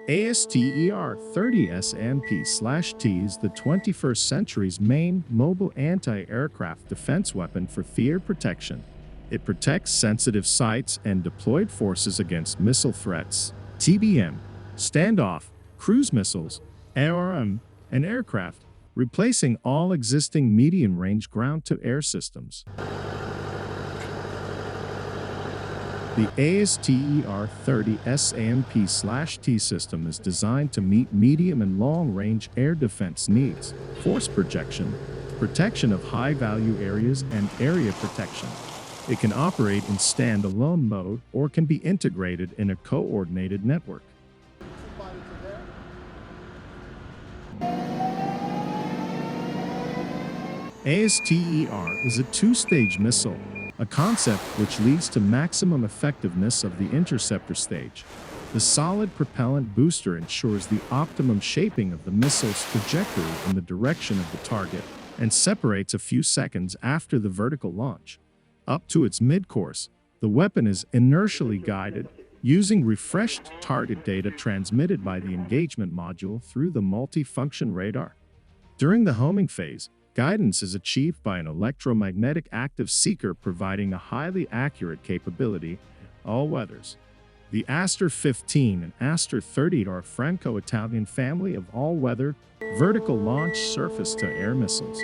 ASTER-30 SAMP/T is the 21st century's main mobile anti-aircraft defense weapon for theater protection. It protects sensitive sites and deployed forces against missile threats, TBM, standoff, cruise missiles, ARM, and aircraft, replacing all existing medium-range ground-to-air systems. The ASTER-30 SAMP/T system is designed to meet medium and long-range air defense needs, force projection, protection of high-value areas, and area protection. It can operate in standalone mode or can be integrated in a coordinated network. ASTER is a two-stage missile, a concept which leads to maximum effectiveness of the interceptor stage. The solid propellant booster ensures the optimum shaping of the missile's trajectory in the direction of the target and separates a few seconds after the vertical launch. Up to its mid-course, the weapon is inertially guided, using refreshed target data transmitted by the engagement module through the multi-function radar. During the homing phase, guidance is achieved by an electromagnetic active seeker providing a highly accurate capability, all weathers. The ASTER-15 and ASTER-30 are a Franco-Italian family of all-weather, vertical launch surface-to-air missiles.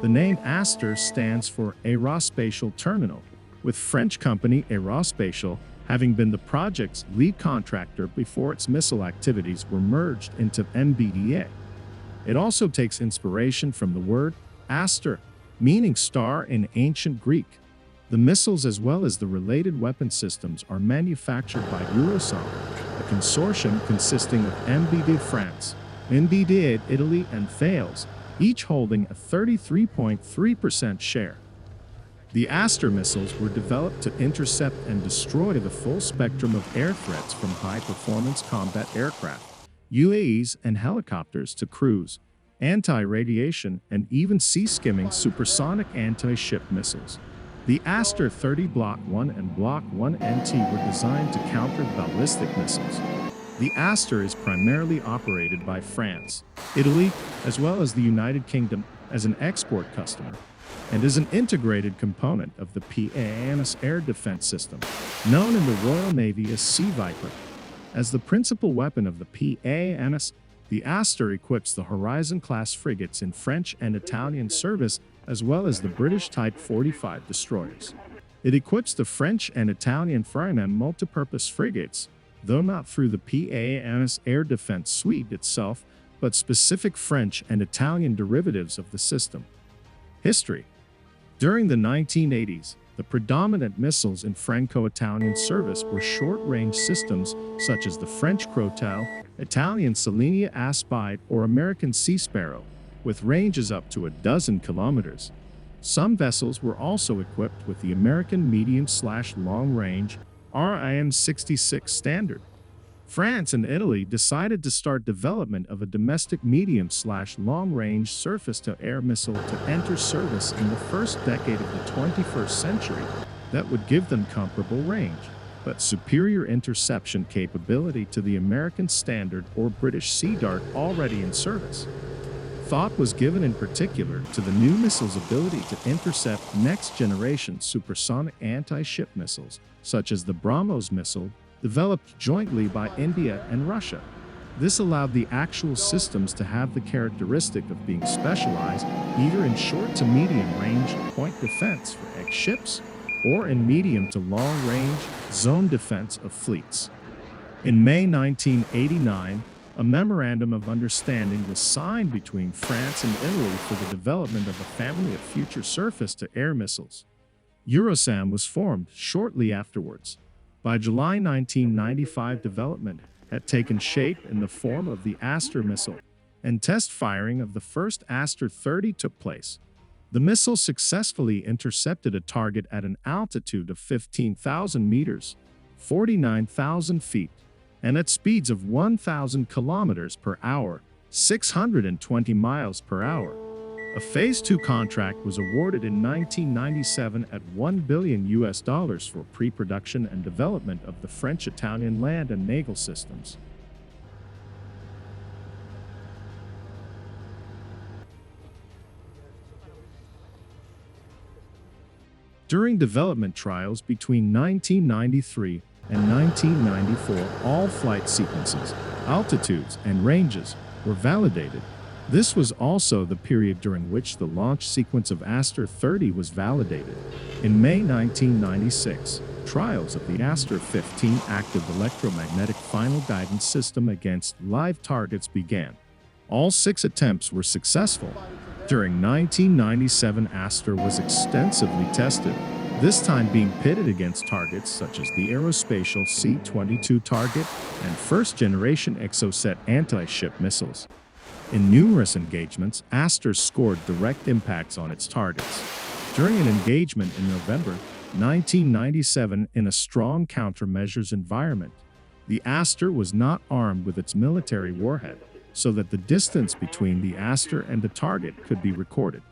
The name ASTER stands for Aerospatial Terminal, with French company Aerospatial having been the project's lead contractor before its missile activities were merged into MBDA. It also takes inspiration from the word ASTER, meaning star in ancient Greek. The missiles as well as the related weapon systems are manufactured by SAMP, a consortium consisting of MBDA France, MBDA Italy, and Thales, each holding a 33.3% share. The ASTER missiles were developed to intercept and destroy the full spectrum of air threats from high-performance combat aircraft, UAVs, and helicopters to cruise, anti-radiation, and even sea-skimming supersonic anti-ship missiles. The ASTER-30 Block 1 and Block 1NT were designed to counter ballistic missiles. The ASTER is primarily operated by France, Italy, as well as the United Kingdom as an export customer, and is an integrated component of the PANS air defense system, known in the Royal Navy as Sea Viper. As the principal weapon of the PANS, the ASTER equips the Horizon-class frigates in French and Italian service, as well as the British Type 45 destroyers. It equips the French and Italian Freyman multipurpose frigates, though not through the PANS air defense suite itself, but specific French and Italian derivatives of the system. History. During the 1980s, the predominant missiles in Franco-Italian service were short-range systems such as the French Crotale, Italian Salinia Aspide, or American Sea Sparrow, with ranges up to 12 kilometers. Some vessels were also equipped with the American medium/long-range RIM-66 standard. France and Italy decided to start development of a domestic medium/long-range surface-to-air missile to enter service in the first decade of the 21st century that would give them comparable range, but superior interception capability to the American Standard or British Sea Dart already in service. Thought was given in particular to the new missile's ability to intercept next-generation supersonic anti-ship missiles, such as the BrahMos missile, developed jointly by India and Russia. This allowed the actual systems to have the characteristic of being specialized either in short to medium-range point defense for ex-ships or in medium to long-range zone defense of fleets. In May 1989, a memorandum of understanding was signed between France and Italy for the development of a family of future surface-to-air missiles. EUROSAM was formed shortly afterwards. By July 1995, development had taken shape in the form of the ASTER missile, and test firing of the first ASTER-30 took place. The missile successfully intercepted a target at an altitude of 15,000 meters, 49,000 feet, and at speeds of 1,000 kilometers per hour, 620 miles per hour. A Phase 2 contract was awarded in 1997 at $1 billion for pre-production and development of the French-Italian land and naval systems. During development trials between 1993 and 1994, all flight sequences, altitudes, and ranges were validated. This was also the period during which the launch sequence of ASTER 30 was validated. In May 1996, trials of the ASTER 15 active electromagnetic final guidance system against live targets began. All 6 attempts were successful. During 1997, ASTER was extensively tested, this time being pitted against targets such as the aerospatial C-22 target and first-generation Exocet anti-ship missiles. In numerous engagements, ASTER scored direct impacts on its targets. During an engagement in November 1997 in a strong countermeasures environment, the ASTER was not armed with its military warhead, so that the distance between the ASTER and the target could be recorded.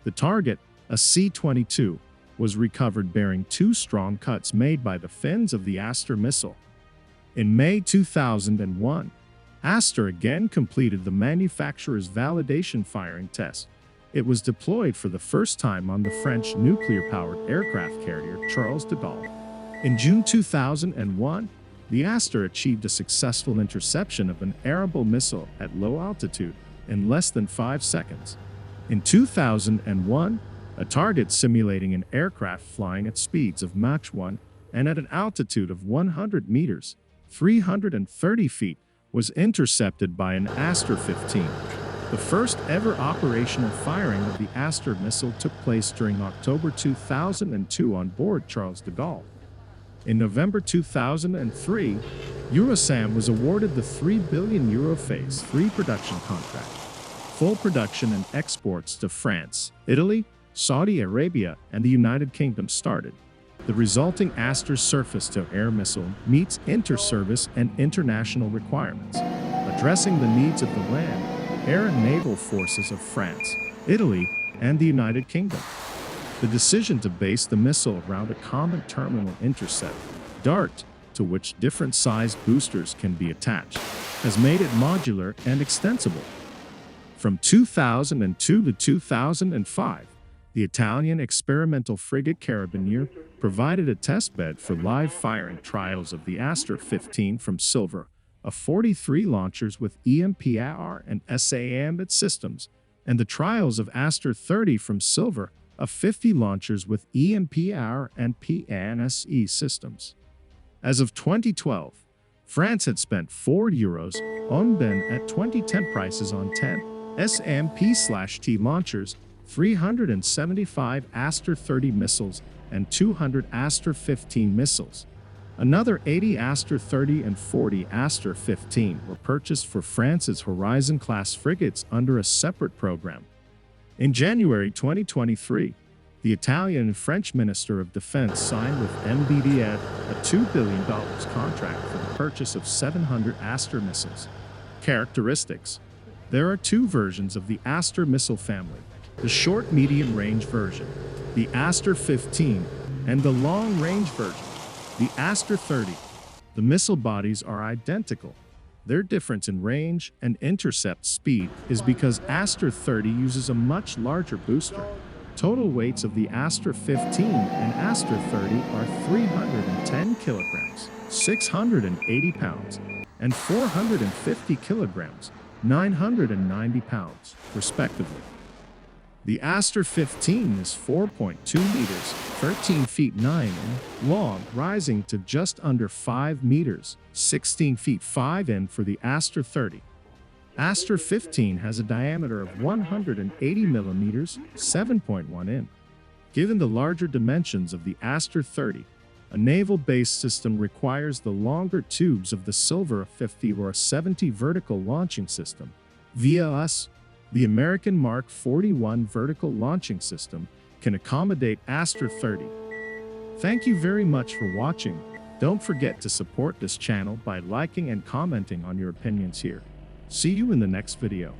The target, a C-22, was recovered bearing 2 strong cuts made by the fins of the ASTER missile. In May 2001, ASTER again completed the manufacturer's validation firing test. It was deployed for the first time on the French nuclear-powered aircraft carrier Charles de Gaulle. In June 2001, the ASTER achieved a successful interception of an arable missile at low altitude in less than 5 seconds. In 2001, a target simulating an aircraft flying at speeds of Mach 1 and at an altitude of 100 meters, 330 feet, was intercepted by an ASTER 15. The first ever operational firing of the ASTER missile took place during October 2002 on board Charles de Gaulle. In November 2003, EUROSAM was awarded the €3 billion Phase 3 production contract. Full production and exports to France, Italy, Saudi Arabia, and the United Kingdom started. The resulting ASTER surface-to-air missile meets inter-service and international requirements, addressing the needs of the land, air and naval forces of France, Italy, and the United Kingdom. The decision to base the missile around a common terminal intercept, DART, to which different sized boosters can be attached, has made it modular and extensible. From 2002 to 2005, the Italian experimental frigate Carabiniere provided a testbed for live firing trials of the ASTER 15 from Silver, of 43 launchers with EMP-AR and SAMP systems, and the trials of ASTER 30 from Silver, of 50 launchers with EMP-AR and PANSE systems. As of 2012, France had spent €4 on Ben at 2010 prices on 10 SAMP/T launchers, 375 ASTER 30 missiles, and 200 ASTER 15 missiles. Another 80 ASTER 30 and 40 ASTER 15 were purchased for France's Horizon-class frigates under a separate program. In January 2023, the Italian and French Minister of Defense signed with MBDA a $2 billion contract for the purchase of 700 ASTER missiles. Characteristics: there are 2 versions of the ASTER missile family: the short-medium-range version, the ASTER 15, and the long-range version, the ASTER 30. The missile bodies are identical. Their difference in range and intercept speed is because ASTER 30 uses a much larger booster. Total weights of the ASTER 15 and ASTER 30 are 310 kilograms, 680 pounds, and 450 kilograms, 990 pounds, respectively. The ASTER 15 is 4.2 meters, 13 feet 9 in long, rising to just under 5 meters, 16 feet 5 in for the ASTER 30. ASTER 15 has a diameter of 180 millimeters, 7.1 in. Given the larger dimensions of the ASTER 30, a naval-based system requires the longer tubes of the Silver 50 or a 70 vertical launching system. Via us, the American Mark 41 vertical launching system can accommodate ASTER 30. Thank you very much for watching. Don't forget to support this channel by liking and commenting on your opinions here. See you in the next video.